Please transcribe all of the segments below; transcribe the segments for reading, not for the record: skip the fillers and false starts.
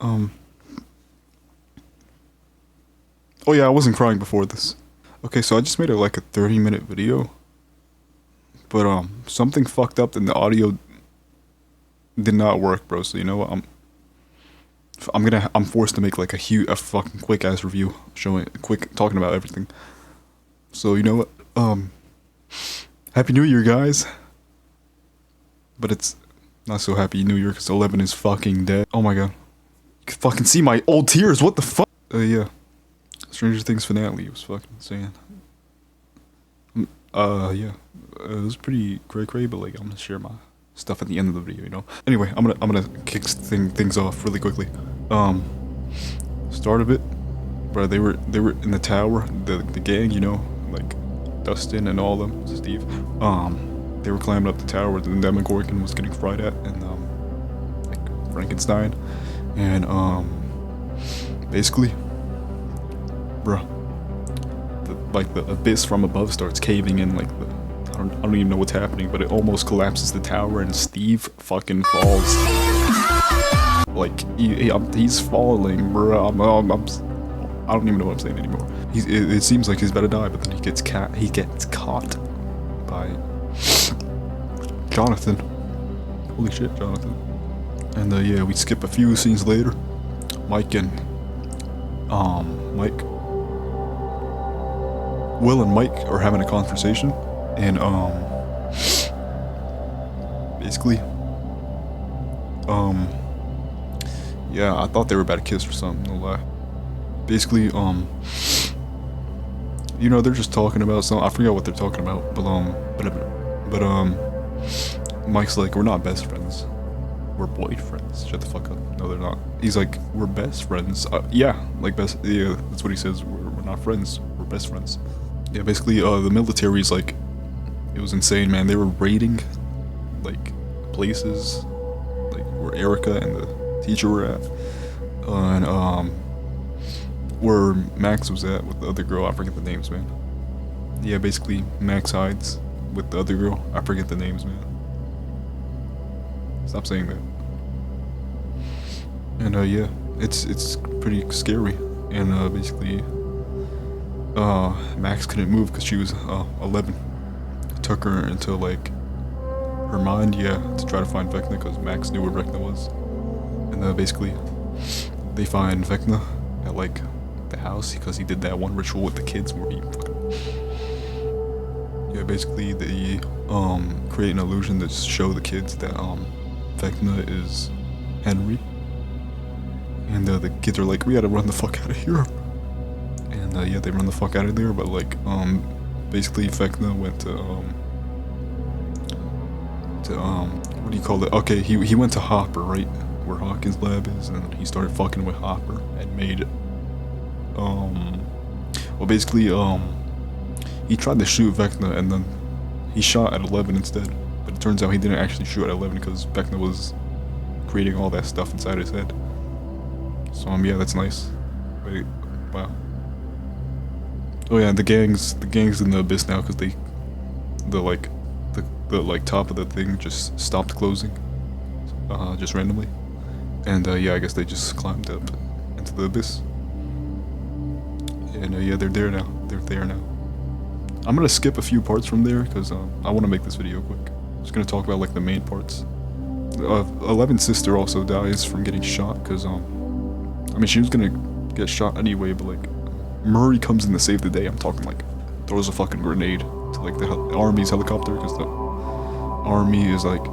Um. Oh yeah, I wasn't crying before this. Okay, so I just made like a 30-minute video, but something fucked up and the audio did not work, bro. So you know what? I'm forced to make like a fucking quick ass review, showing quick talking about everything. So you know what? Happy New Year, guys. But it's not so Happy New Year because 11 is fucking dead. Oh my god. You can fucking see my old tears. What the fuck? Yeah. Stranger Things finale was fucking insane. Yeah. It was pretty cray, but like I'm gonna share my stuff at the end of the video, you know. Anyway, I'm gonna kick things off really quickly. Start of it, bro. They were in the tower, the gang, you know, like Dustin and all of them, Steve. They were climbing up the tower where the Demogorgon was getting fried at, and like Frankenstein, and basically, bro, the abyss from above starts caving in, like I don't even know what's happening, but it almost collapses the tower, and Steve fucking falls. Like he's falling, bro. I don't even know what I'm saying anymore. It seems like he's about to die, but then he gets caught by Jonathan. Holy shit, Jonathan. And yeah, we skip a few scenes later. Mike, Will and Mike are having a conversation, and basically, yeah, I thought they were about to kiss or something, no lie. Basically, you know, they're just talking about something. I forgot what they're talking about, but Mike's like, we're not best friends, we're boyfriends. Shut the fuck up. No, they're not. He's like, we're best friends. Yeah, like best. Yeah, that's what he says. We're not friends. We're best friends. Yeah, basically, the military's like, it was insane, man. They were raiding, like, places, like where Erica and the teacher were at, and where Max was at with the other girl. I forget the names, man. Yeah, basically, Max hides with the other girl. I forget the names, man. Stop saying that. And yeah, it's pretty scary. And basically, Max couldn't move because she was 11. It took her into like her mind, yeah, to try to find Vecna because Max knew where Vecna was. And basically, they find Vecna at like the house because he did that one ritual with the kids where he yeah, basically they create an illusion to show the kids that Vecna is Henry, and the kids are like, we gotta run the fuck out of here. And yeah, they run the fuck out of there, but like basically Vecna went to what do you call it? Okay, he went to Hopper, right, where Hawkins' lab is, and he started fucking with Hopper and made well, basically he tried to shoot Vecna and then he shot at 11 instead, but it turns out he didn't actually shoot at 11 because Vecna was creating all that stuff inside his head. So yeah, that's nice. Wait, wow. Oh yeah, the gang's in the abyss now because the like top of the thing just stopped closing, just randomly, and yeah, I guess they just climbed up into the abyss, and yeah, they're there now. I'm gonna skip a few parts from there because I want to make this video quick. I'm just gonna talk about like the main parts. 11's sister also dies from getting shot because I mean, she was gonna get shot anyway, but like Murray comes in to save the day. I'm talking like throws a fucking grenade to like the army's helicopter because the army is like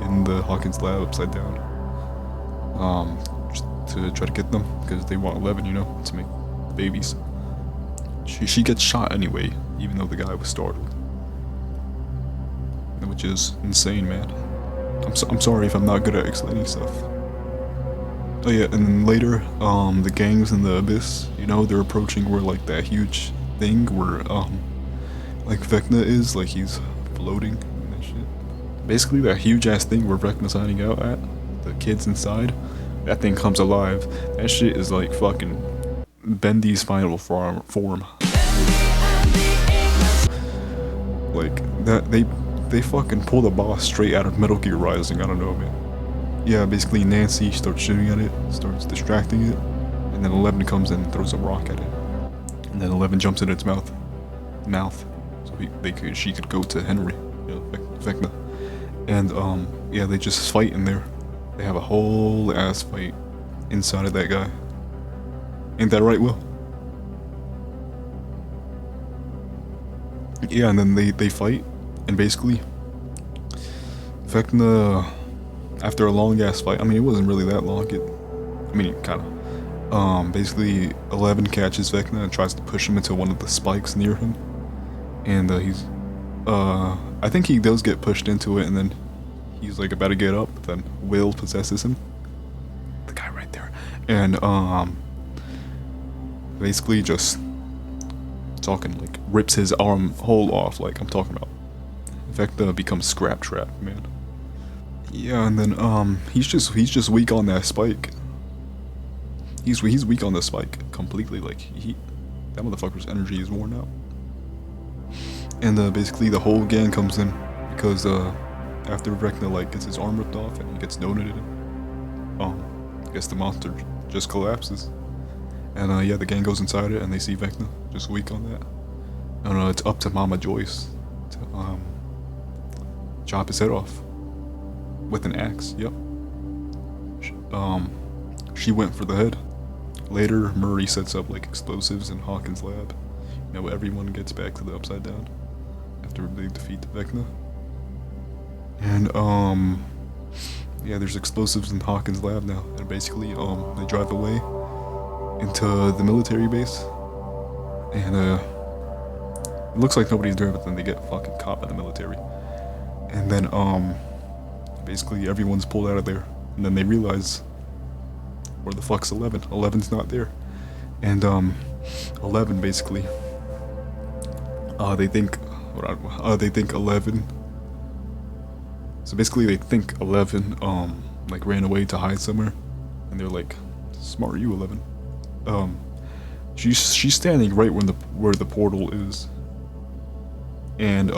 in the Hawkins lab upside down, just to try to get them because they want 11, you know, to make babies. She gets shot anyway, even though the guy was startled, which is insane, man. I'm sorry if I'm not good at explaining stuff. Oh yeah, and then later, the gangs in the abyss, you know, they're approaching where like that huge thing where like Vecna is, like he's floating and that shit. Basically that huge ass thing where Vecna's hiding out at, the kids inside, that thing comes alive. That shit is like fucking Bendy's final form. Like that they fucking pull the boss straight out of Metal Gear Rising. I don't know, man. yeah, basically Nancy starts shooting at it, starts distracting it, and then 11 comes in and throws a rock at it, and then 11 jumps in its mouth, so she could go to Henry, Vecna, and yeah, they just fight in there. They have a whole ass fight inside of that guy. Ain't that right, Will? Yeah, and then they fight, and basically, Vecna, after a long ass fight, I mean, it wasn't really that long. Kinda. Basically, 11 catches Vecna and tries to push him into one of the spikes near him, and I think he does get pushed into it, and then he's like about to get up, but then Will possesses him. The guy right there, and basically just talking like rips his arm hole off, like I'm talking about. Vecna becomes Scrap Trap, man. Yeah, and then he's just weak on that spike. He's weak on the spike completely. Like that motherfucker's energy is worn out. And basically the whole gang comes in because after Vecna like gets his arm ripped off and he gets donated, I guess the monster just collapses. And yeah, the gang goes inside it and they see Vecna just weak on that. And it's up to Mama Joyce to chop his head off with an axe. Yep. She went for the head. Later, Murray sets up like explosives in Hawkins' lab. Everyone gets back to the Upside Down after they defeat Vecna. And yeah, there's explosives in Hawkins' lab now. And basically, they drive away into the military base. And it looks like nobody's there, but then they get fucking caught by the military. And then basically everyone's pulled out of there. And then they realize, where the fuck's 11? 11's not there. And 11 basically, they think 11. So basically they think 11 like ran away to hide somewhere, and they're like, smart you, 11. She's standing right where the portal is, and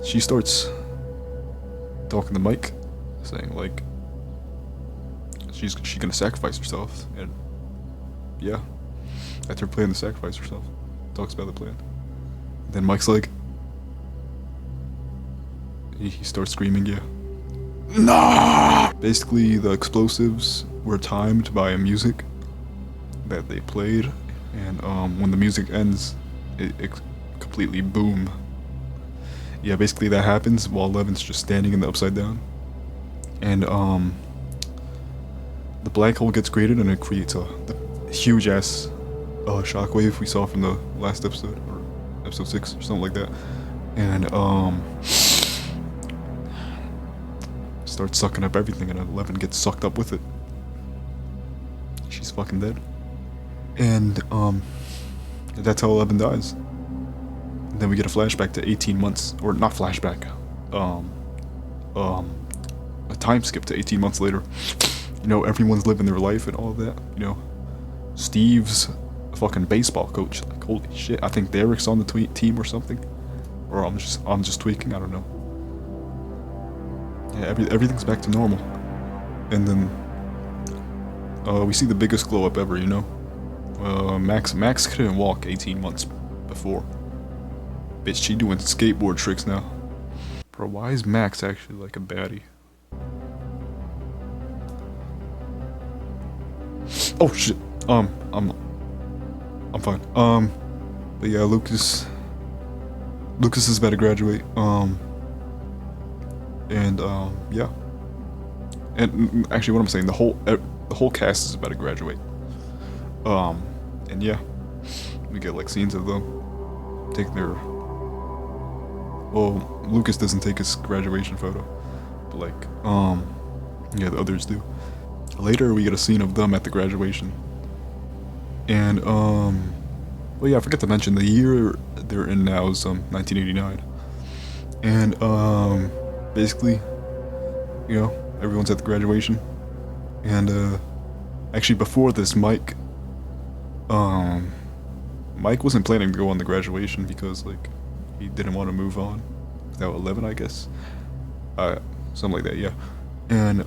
she starts talking to Mike, saying like she's gonna sacrifice herself, and yeah, that's her plan, to sacrifice herself. Talks about the plan. Then Mike's like, he starts screaming, yeah. Nah! Basically, the explosives were timed by music that they played, and when the music ends, it completely boom. Yeah, basically that happens while Levin's just standing in the Upside Down, and the black hole gets created, and it creates a huge ass shockwave we saw from the last episode, or episode 6 or something like that, and starts sucking up everything, and 11 gets sucked up with it. She's fucking dead. And that's how 11 dies. And then we get a flashback to 18 months, or not flashback, a time skip to 18 months later. Everyone's living their life and all of that. Steve's a fucking baseball coach. Like, holy shit, I think Derek's on the team or something. Or I'm just tweaking, I don't know. Yeah, everything's back to normal. And then we see the biggest glow up ever, Max couldn't walk 18 months before. Bitch, she doing skateboard tricks now. Bro, why is Max actually like a baddie? Oh shit. I'm fine. But yeah, Lucas is about to graduate. Yeah. And actually, what I'm saying, the whole cast is about to graduate. And yeah, we get like scenes of them taking their. Well, Lucas doesn't take his graduation photo, but like, yeah, the others do. Later, we get a scene of them at the graduation. And well, yeah, I forgot to mention the year they're in now is 1989. And basically, everyone's at the graduation. And actually, before this, Mike wasn't planning to go on the graduation because like he didn't want to move on without 11, I guess. Something like that, yeah. And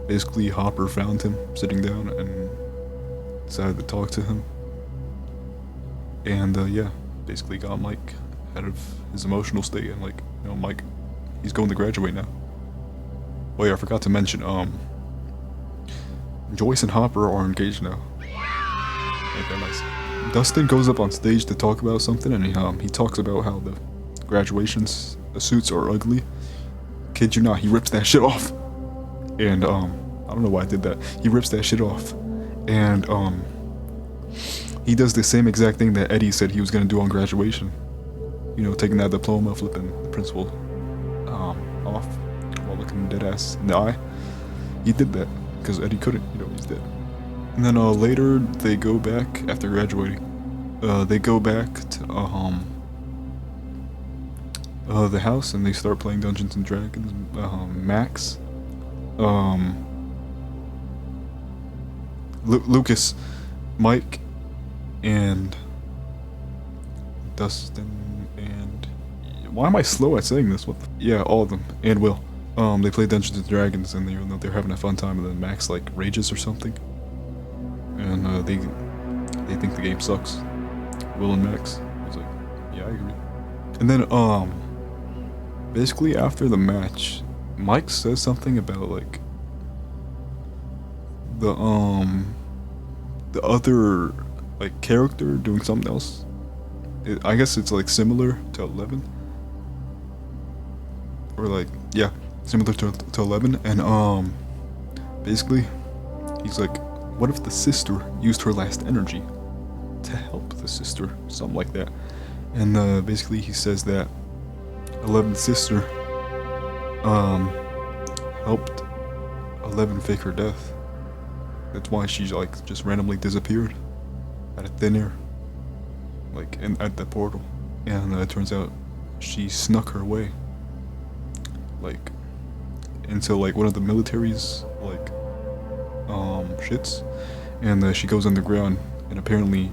basically Hopper found him sitting down and decided to talk to him. And yeah, basically got Mike out of his emotional state and like, you know, Mike, he's going to graduate now. Oh yeah, I forgot to mention, Joyce and Hopper are engaged now. Okay, nice. Dustin goes up on stage to talk about something, and he talks about how the suits are ugly. Kid you not, he rips that shit off. And I don't know why I did that. He rips that shit off, and he does the same exact thing that Eddie said he was gonna do on graduation. You know, taking that diploma, flipping the principal off while looking him dead ass in the eye. He did that because Eddie couldn't. You know, he's dead. And then later they go back after graduating. They go back to the house and they start playing Dungeons and Dragons. Max, Lucas, Mike, and Dustin, and why am I slow at saying this? What? Yeah, all of them, and Will. They play Dungeons and Dragons, and they're having a fun time. And then Max like rages or something, and they think the game sucks. Will and Max. I was like, yeah, I agree. And then basically after the match, Mike says something about like the other like character doing something else. I guess it's like similar to 11, or like, yeah, similar to 11. And basically he's like, what if the sister used her last energy to help the sister, something like that. And basically he says that 11's sister helped 11 fake her death. That's why she's like just randomly disappeared out of thin air, like at the portal. And it turns out she snuck her way like into like one of the military's like shits, and she goes underground, and apparently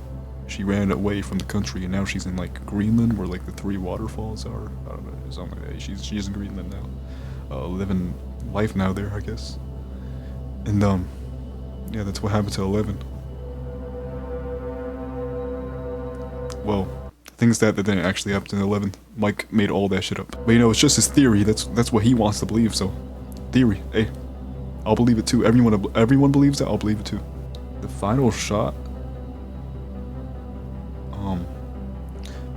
she ran away from the country, and now she's in like Greenland, where like the 3 waterfalls are. I don't know, something like that. She's in Greenland now, living life now there, I guess. And yeah, that's what happened to 11. Well, the thing is that didn't actually happen to 11. Mike made all that shit up, but you know, it's just his theory. That's what he wants to believe. So, theory. Hey, I'll believe it too. Everyone believes it. I'll believe it too. The final shot.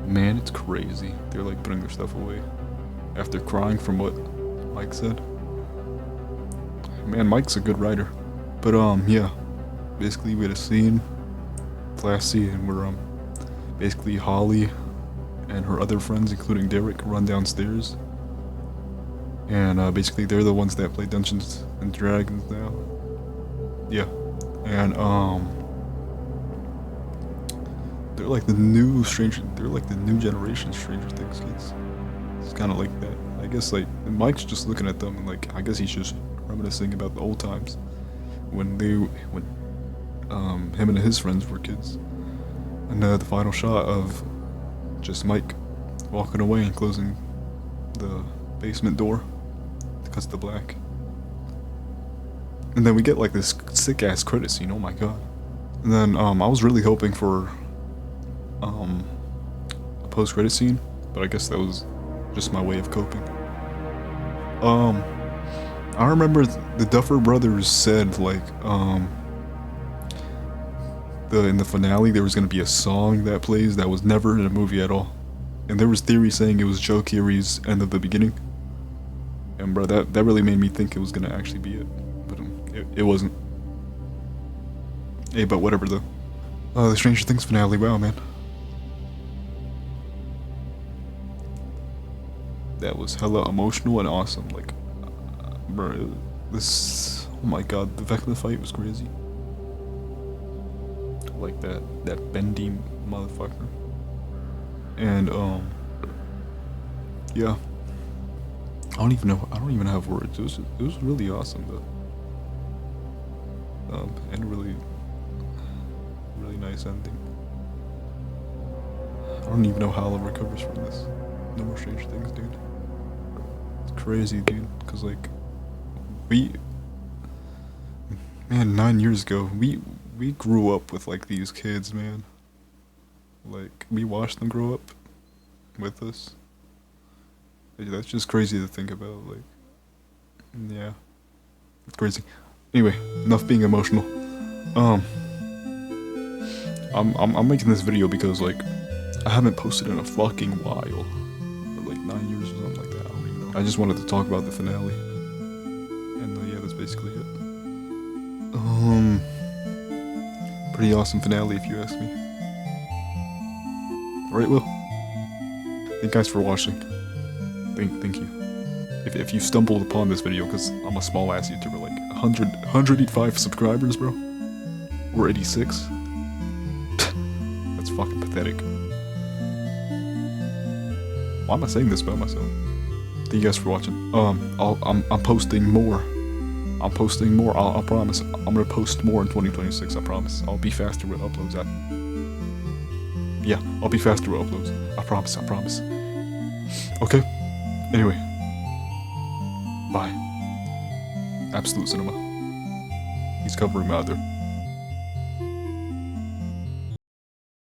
Man, it's crazy. They're like putting their stuff away after crying from what Mike said. Man, Mike's a good writer. But yeah, basically we had a scene, last scene, where basically Holly and her other friends, including Derek, run downstairs, and basically they're the ones that play Dungeons and Dragons now. Yeah, and they're like the new generation Stranger Things kids. It's kind of like that. I guess like, and Mike's just looking at them and like, I guess he's just reminiscing about the old times when him and his friends were kids. And the final shot of just Mike walking away and closing the basement door to cut to black. And then we get like this sick ass credit scene. Oh my god. And then I was really hoping for a post credit scene, but I guess that was just my way of coping. I remember the Duffer Brothers said like in the finale there was gonna be a song that plays that was never in a movie at all, and there was theory saying it was Joe Keery's End of the Beginning. And bro, that really made me think it was gonna actually be it, but it wasn't. Hey, but whatever though. The Stranger Things finale, wow man. That was hella emotional and awesome. Like, bro, oh my god, the Vecna fight was crazy. Like that bendy motherfucker. And yeah. I don't even have words. It was really awesome though. And really nice ending. I don't even know how I'll recovers from this. No more Stranger Things, dude. It's crazy, dude, cause like We, man, 9 years ago, we grew up with like these kids, man. Like we watched them grow up with us. That's just crazy to think about. Like, yeah, it's crazy. Anyway, enough being emotional. Um, I'm making this video because like I haven't posted in a fucking while, for like 9 years or something like that. I don't even know. I just wanted to talk about the finale, and yeah, that's basically it. Pretty awesome finale if you ask me. Alright, Will. Thank you guys for watching. Thank you. If you stumbled upon this video, because I'm a small ass YouTuber, like 185 subscribers, bro, or 86. That's fucking pathetic. Why am I saying this about myself? Thank you guys for watching. I'm posting more. I'm posting more. I promise. I'm gonna post more in 2026. I promise. I'll be faster with uploads. Yeah, I'll be faster with uploads. I promise. I promise. Okay. Anyway. Bye. Absolute Cinema. He's covering my other.